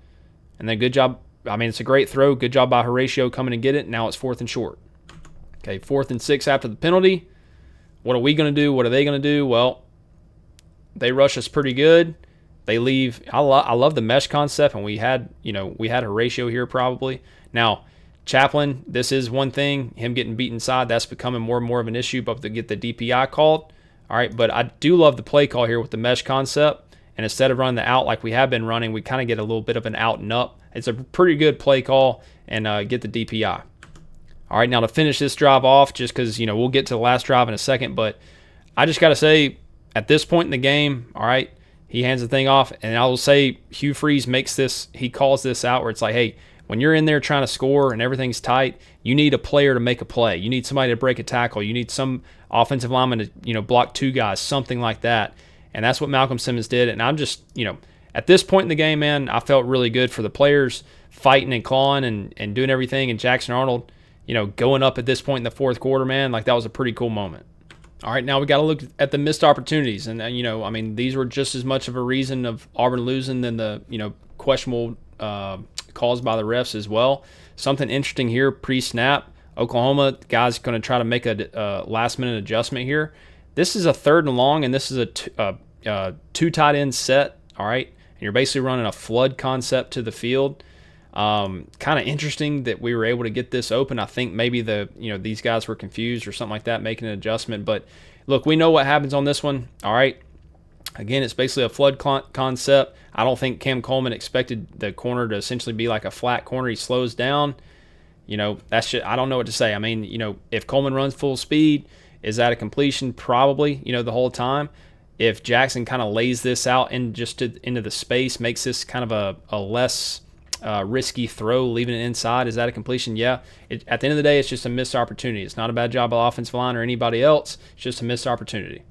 [SPEAKER 1] And then good job. I mean, it's a great throw. Good job by Horatio coming and get it. Now it's 4th and short. Okay, 4th and 6 after the penalty. What are we going to do? What are they going to do? Well, they rush us pretty good. They leave. I love the mesh concept, and we had Horatio here probably. Now, Chaplin, this is one thing. Him getting beat inside, that's becoming more and more of an issue, but to get the DPI called. All right, but I do love the play call here with the mesh concept. And instead of running the out like we have been running, we kind of get a little bit of an out and up. It's a pretty good play call and get the DPI. All right, now to finish this drive off, just because, we'll get to the last drive in a second, but I just got to say, at this point in the game, all right, he hands the thing off, and I will say Hugh Freeze he calls this out where it's like, hey, when you're in there trying to score and everything's tight, you need a player to make a play. You need somebody to break a tackle. You need some offensive lineman to, block two guys, something like that. And that's what Malcolm Simmons did. And I'm just, at this point in the game, man, I felt really good for the players fighting and clawing and doing everything. And Jackson Arnold, going up at this point in the fourth quarter, man, like that was a pretty cool moment. All right, now we got to look at the missed opportunities. And, these were just as much of a reason of Auburn losing than the, questionable calls by the refs as well. Something interesting here, pre-snap, Oklahoma, guys going to try to make a last-minute adjustment here. This is a 3rd and long, and this is a two tight end set, all right? And you're basically running a flood concept to the field. Kind of interesting that we were able to get this open. I think maybe these guys were confused or something like that, making an adjustment. But look, we know what happens on this one. All right. Again, it's basically a flood concept. I don't think Cam Coleman expected the corner to essentially be like a flat corner. He slows down. That's just, I don't know what to say. If Coleman runs full speed, is that a completion? Probably, the whole time. If Jackson kind of lays this out into the space, makes this kind of a less risky throw, leaving it inside, is that a completion? Yeah. At the end of the day, it's just a missed opportunity. It's not a bad job by the offensive line or anybody else. It's just a missed opportunity.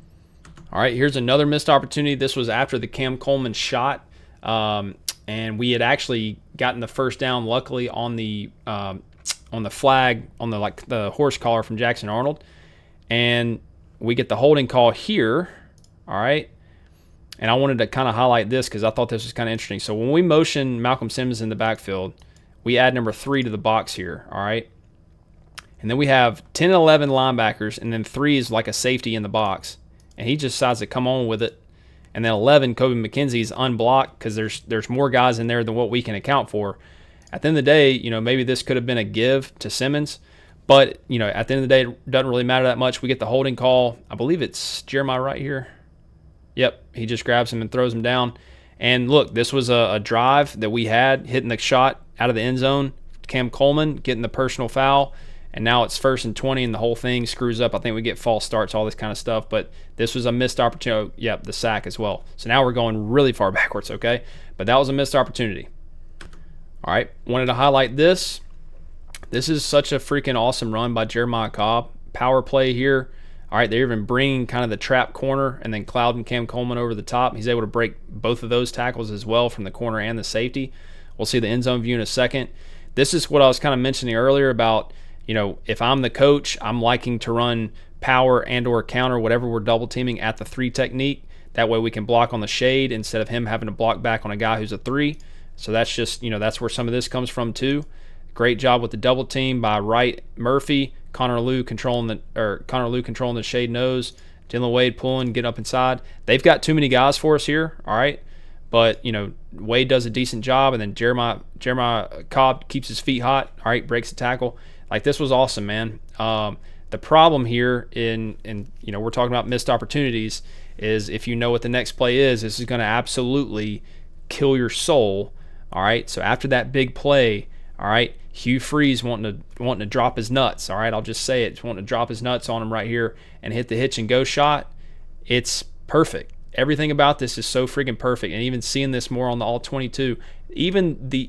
[SPEAKER 1] All right, here's another missed opportunity. This was after the Cam Coleman shot, and we had actually gotten the first down, luckily, on the flag, on the horse collar from Jackson Arnold, and we get the holding call here. All right. And I wanted to kind of highlight this because I thought this was kind of interesting. So when we motion Malcolm Simmons in the backfield, we add number 3 to the box here, all right? And then we have 10 and 11 linebackers, and then 3 is like a safety in the box. And he just decides to come on with it. And then 11, Kobe McKenzie, is unblocked because there's more guys in there than what we can account for. At the end of the day, maybe this could have been a give to Simmons. But, at the end of the day, it doesn't really matter that much. We get the holding call. I believe it's Jeremiah right here. Yep, he just grabs him and throws him down. And look, this was a drive that we had, hitting the shot out of the end zone. Cam Coleman getting the personal foul, and now it's 1st and 20, and the whole thing screws up. I think we get false starts, all this kind of stuff. But this was a missed opportunity. Yep, the sack as well. So now we're going really far backwards, okay? But that was a missed opportunity. All right, wanted to highlight this. This is such a freaking awesome run by Jeremiah Cobb. Power play here. All right, they're even bringing kind of the trap corner and then clouding Cam Coleman over the top. He's able to break both of those tackles as well from the corner and the safety. We'll see the end zone view in a second. This is what I was kind of mentioning earlier about, if I'm the coach, I'm liking to run power and or counter, whatever we're double teaming, at the 3 technique. That way we can block on the shade instead of him having to block back on a guy who's a 3. So that's just, that's where some of this comes from too. Great job with the double team by Wright Murphy. Connor Liu controlling the shade nose. Dylan Wade pulling, get up inside. They've got too many guys for us here, all right? But, Wade does a decent job, and then Jeremiah Cobb keeps his feet hot, all right, breaks the tackle. Like, this was awesome, man. The problem here in we're talking about missed opportunities is if you know what the next play is, this is going to absolutely kill your soul, all right? So after that big play, all right, Hugh Freeze wanting to drop his nuts. All right, I'll just say it. Just wanting to drop his nuts on him right here and hit the hitch and go shot. It's perfect. Everything about this is so freaking perfect. And even seeing this more on the all 22, even the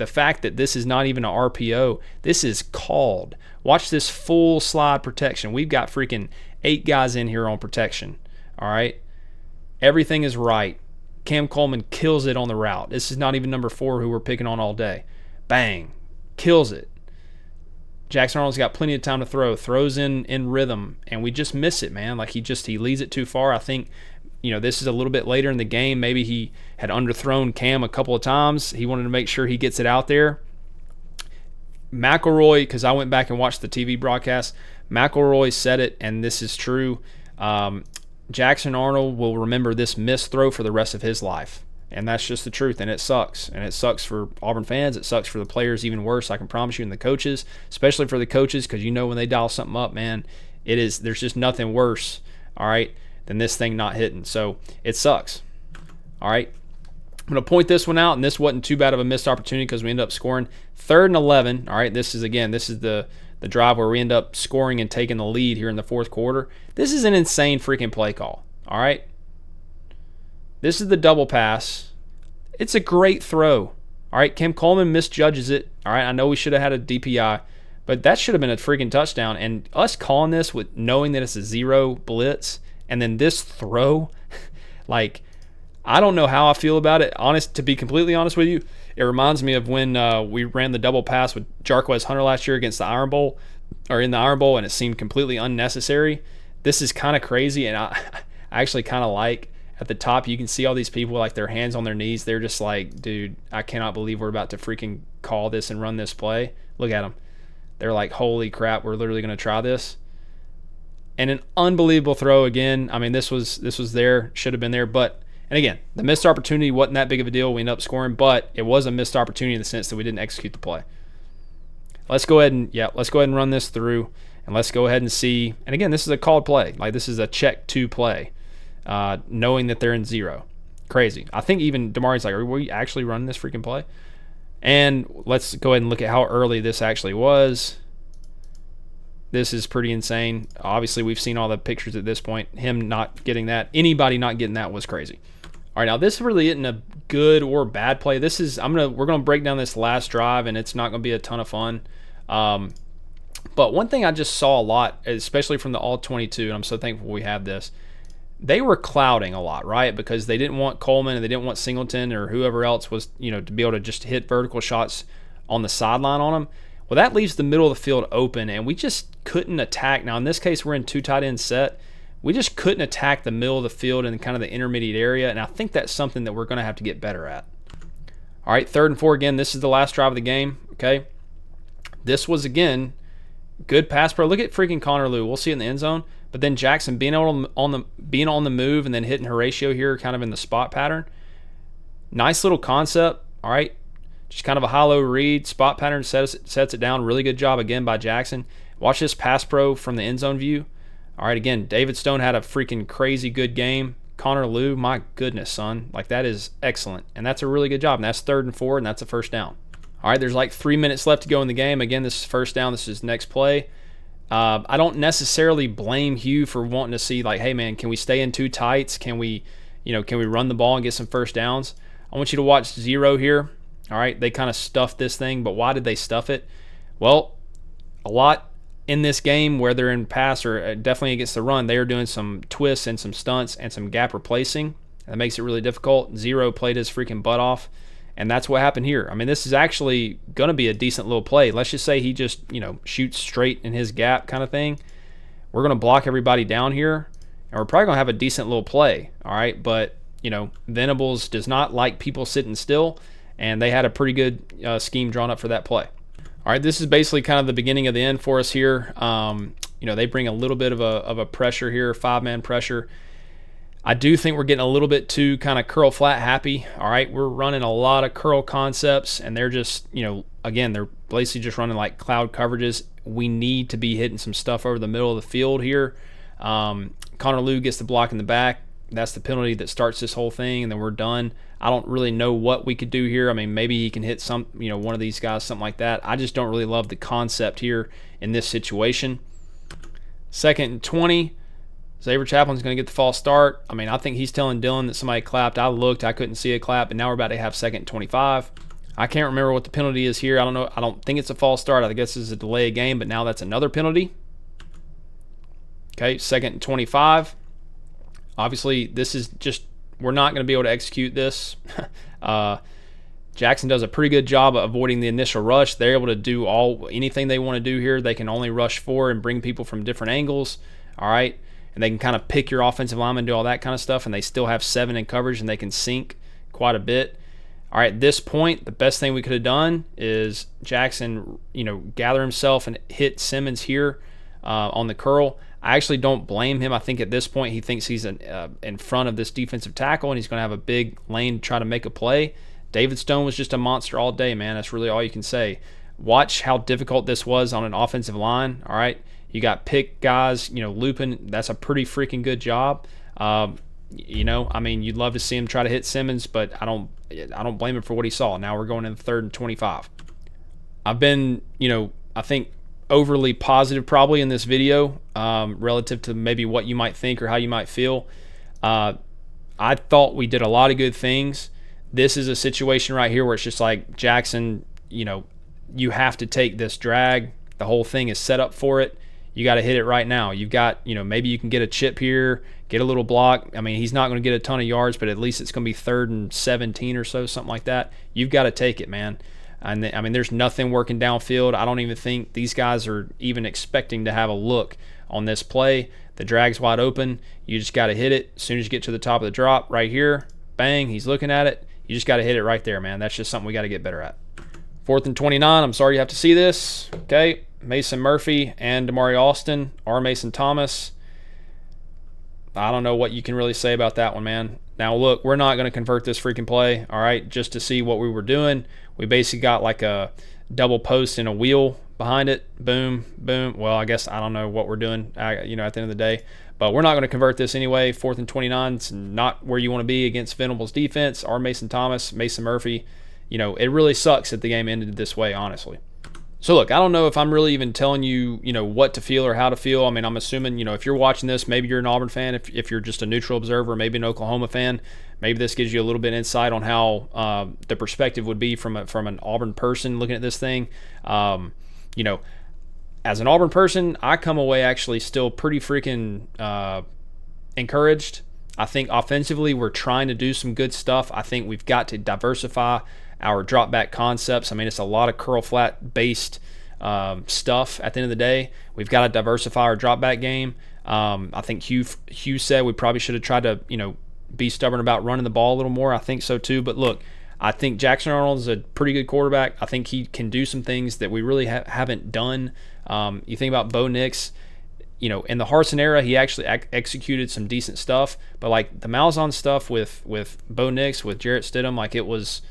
[SPEAKER 1] fact that this is not even an RPO, this is called. Watch this full slide protection. We've got freaking 8 guys in here on protection. All right, everything is right. Cam Coleman kills it on the route. This is not even number 4 who we're picking on all day. Bang. Kills it. Jackson Arnold's got plenty of time to throw. Throws in rhythm, and we just miss it, man. Like, he leads it too far. I think, this is a little bit later in the game. Maybe he had underthrown Cam a couple of times. He wanted to make sure he gets it out there. McElroy, because I went back and watched the TV broadcast, McElroy said it, and this is true. Jackson Arnold will remember this missed throw for the rest of his life. And that's just the truth, and it sucks. And it sucks for Auburn fans. It sucks for the players even worse, I can promise you, and the coaches, especially for the coaches, because when they dial something up, man, there's just nothing worse, all right, than this thing not hitting. So it sucks, all right. I'm going to point this one out, and this wasn't too bad of a missed opportunity because we ended up scoring 3rd and 11, all right. This is the drive where we end up scoring and taking the lead here in the 4th quarter. This is an insane freaking play call, all right? This is the double pass. It's a great throw. All right, Cam Coleman misjudges it. All right, I know we should have had a DPI, but that should have been a freaking touchdown. And us calling this with knowing that it's a zero blitz and then this throw, like, I don't know how I feel about it. To be completely honest with you, it reminds me of when we ran the double pass with Jarquez Hunter last year against the Iron Bowl, or in the Iron Bowl, and it seemed completely unnecessary. This is kind of crazy, and I actually kind of like at the top, you can see all these people like their hands on their knees. They're just like, dude, I cannot believe we're about to freaking call this and run this play. Look at them. They're like, holy crap, we're literally going to try this. And an unbelievable throw again. I mean, this was there, should have been there, but and again, the missed opportunity wasn't that big of a deal. We ended up scoring, but it was a missed opportunity in the sense that we didn't execute the play. Let's go ahead and run this through, and let's go ahead and see. And again, this is a called play. Like, this is a check to play, knowing that they're in zero. Crazy. I think even Damari's like, are we actually running this freaking play? And let's go ahead and look at how early this actually was. This is pretty insane. Obviously, we've seen all the pictures at this point. Him not getting that, anybody not getting that was crazy. All right, now this really isn't a good or bad play. This is we're gonna break down this last drive, and it's not gonna be a ton of fun. But one thing I just saw a lot, especially from the all 22, and I'm so thankful we have this. They were clouding a lot, right? Because they didn't want Coleman and they didn't want Singleton or whoever else was, to be able to just hit vertical shots on the sideline on them. Well, that leaves the middle of the field open, and we just couldn't attack. Now, in this case, we're in two tight end set. We just couldn't attack the middle of the field and kind of the intermediate area, and I think that's something that we're going to have to get better at. All right, 3rd and 4 again. This is the last drive of the game, okay? This was, again, good pass pro. Look at freaking Connor Lew. We'll see it in the end zone. But then Jackson being on the move and then hitting Horatio here kind of in the spot pattern. Nice little concept, all right? Just kind of a hollow read. Spot pattern sets it down. Really good job again by Jackson. Watch this pass pro from the end zone view. All right, again, David Stone had a freaking crazy good game. Connor Lew, my goodness, son. Like, that is excellent. And that's a really good job. And that's 3rd and 4, and that's a first down. All right, there's like 3 minutes left to go in the game. Again, this is first down. This is next play. I don't necessarily blame Hugh for wanting to see, like, hey, man, can we stay in two tights? Can we run the ball and get some first downs? I want you to watch zero here. All right, they kind of stuffed this thing, but why did they stuff it? Well, a lot in this game, whether in pass or definitely against the run, they are doing some twists and some stunts and some gap replacing. That makes it really difficult. Zero played his freaking butt off, and that's what happened here. I mean, this is actually going to be a decent little play. Let's just say he just, shoots straight in his gap kind of thing. We're going to block everybody down here, and we're probably going to have a decent little play, all right? But, Venables does not like people sitting still, and they had a pretty good scheme drawn up for that play. All right, this is basically kind of the beginning of the end for us here. They bring a little bit of a pressure here, 5-man pressure. I do think we're getting a little bit too kind of curl flat happy. All right, we're running a lot of curl concepts, and they're just, again, they're basically just running like cloud coverages. We need to be hitting some stuff over the middle of the field here. Connor Lew gets the block in the back. That's the penalty that starts this whole thing, and then we're done. I don't really know what we could do here. I mean, maybe he can hit one of these guys, something like that. I just don't really love the concept here in this situation. 2nd and 20. Xavier Chaplin's going to get the false start. I mean, I think he's telling Dylan that somebody clapped. I looked. I couldn't see a clap, and now we're about to have 2nd and 25. I can't remember what the penalty is here. I don't know. I don't think it's a false start. I guess it's a delay of game, but now that's another penalty. Okay, 2nd and 25. Obviously, this is just, we're not going to be able to execute this. Jackson does a pretty good job of avoiding the initial rush. They're able to do anything they want to do here. They can only rush 4 and bring people from different angles. All right. And they can kind of pick your offensive lineman, do all that kind of stuff, and they still have 7 in coverage, and they can sink quite a bit. All right, at this point, the best thing we could have done is Jackson, gather himself and hit Simmons here on the curl. I actually don't blame him. I think at this point he thinks he's in front of this defensive tackle, and he's going to have a big lane to try to make a play. David Stone was just a monster all day, man. That's really all you can say. Watch how difficult this was on an offensive line, all right? You got pick guys, looping. That's a pretty freaking good job. I mean, you'd love to see him try to hit Simmons, but I don't blame him for what he saw. Now we're going in 3rd and 25. I've been, I think overly positive probably in this video relative to maybe what you might think or how you might feel. I thought we did a lot of good things. This is a situation right here where it's just like, Jackson, you have to take this drag. The whole thing is set up for it. You got to hit it right now. You've got, maybe you can get a chip here, get a little block. I mean, he's not going to get a ton of yards, but at least it's going to be 3rd and 17 or so, something like that. You've got to take it, man. And I mean, there's nothing working downfield. I don't even think these guys are even expecting to have a look on this play. The drag's wide open. You just got to hit it as soon as you get to the top of the drop right here. Bang, he's looking at it. You just got to hit it right there, man. That's just something we got to get better at. 4th and 29. I'm sorry you have to see this. Okay, Mason Murphy and Damari Alston are Mason Thomas. I don't know what you can really say about that one, man. Now, look, we're not going to convert this freaking play, all right, just to see what we were doing. We basically got like a double post and a wheel behind it. Boom, boom. Well, I guess I don't know what we're doing, at the end of the day. But we're not going to convert this anyway. 4th and 29. It's not where you want to be against Venables' defense. Our Mason Thomas, Mason Murphy. It really sucks that the game ended this way, honestly. So, look, I don't know if I'm really even telling you, what to feel or how to feel. I mean, I'm assuming, if you're watching this, maybe you're an Auburn fan. If you're just a neutral observer, maybe an Oklahoma fan, maybe this gives you a little bit of insight on how the perspective would be from an Auburn person looking at this thing. As an Auburn person, I come away actually still pretty freaking encouraged. I think offensively we're trying to do some good stuff. I think we've got to diversify our drop back concepts. I mean, it's a lot of curl flat based stuff at the end of the day. We've got to diversify our drop back game. I think Hugh said we probably should have tried to, be stubborn about running the ball a little more. I think so too. But look, I think Jackson Arnold is a pretty good quarterback. I think he can do some things that we really haven't done. You think about Bo Nix, in the Harsin era, he actually executed some decent stuff. But like the Malzahn stuff with Bo Nix, with Jarrett Stidham, like it was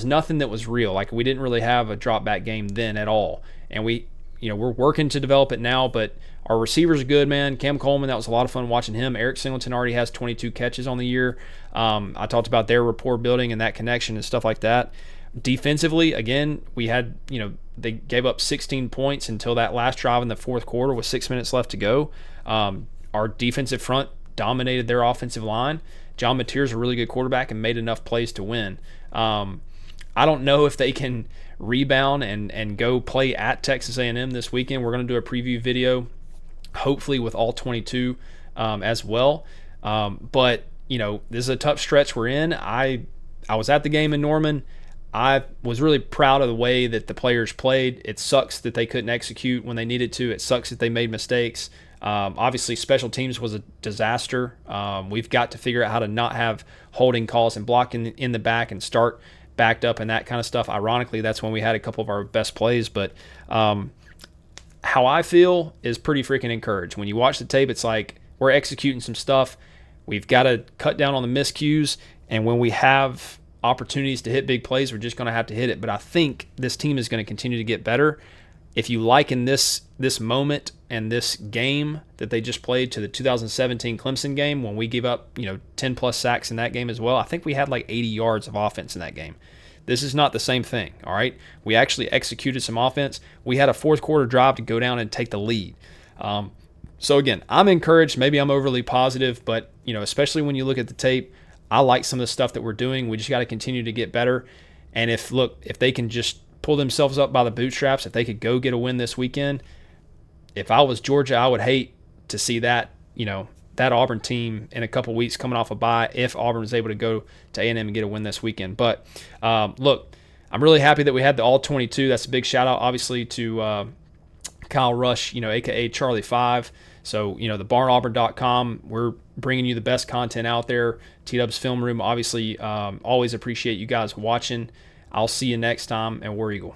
[SPEAKER 1] nothing that was real. Like we didn't really have a drop back game then at all. And we're working to develop it now, but our receivers are good, man. Cam Coleman, that was a lot of fun watching him. Eric Singleton already has 22 catches on the year. I talked about their rapport building and that connection and stuff like that. Defensively, again, we had, they gave up 16 points until that last drive in the fourth quarter with 6 minutes left to go. Our defensive front dominated their offensive line. John Mateer's a really good quarterback and made enough plays to win. I don't know if they can rebound and go play at Texas A&M this weekend. We're going to do a preview video, hopefully with all 22 as well. But, this is a tough stretch we're in. I was at the game in Norman. I was really proud of the way that the players played. It sucks that they couldn't execute when they needed to. It sucks that they made mistakes. Obviously, special teams was a disaster. We've got to figure out how to not have holding calls and blocking in the back and start backed up and that kind of stuff. Ironically, that's when we had a couple of our best plays. But how I feel is pretty freaking encouraged. When you watch the tape, it's like we're executing some stuff. We've got to cut down on the miscues. And when we have opportunities to hit big plays, we're just going to have to hit it. But I think this team is going to continue to get better. If you liken this moment and this game that they just played to the 2017 Clemson game when we gave up 10 plus sacks in that game as well, I think we had like 80 yards of offense in that game. This is not the same thing, all right? We actually executed some offense. We had a fourth quarter drive to go down and take the lead. So again, I'm encouraged. Maybe I'm overly positive, but especially when you look at the tape, I like some of the stuff that we're doing. We just got to continue to get better. And if they can just pull themselves up by the bootstraps, if they could go get a win this weekend, if I was Georgia, I would hate to see that, that Auburn team in a couple weeks coming off a bye if Auburn was able to go to A&M and get a win this weekend. But look, I'm really happy that we had the all-22. That's a big shout-out, obviously, to Kyle Rush, a.k.a. Charlie 5. So, thebarnauburn.com, we're bringing you the best content out there. T-Dub's Film Room, obviously, always appreciate you guys watching. I'll see you next time, and War Eagle.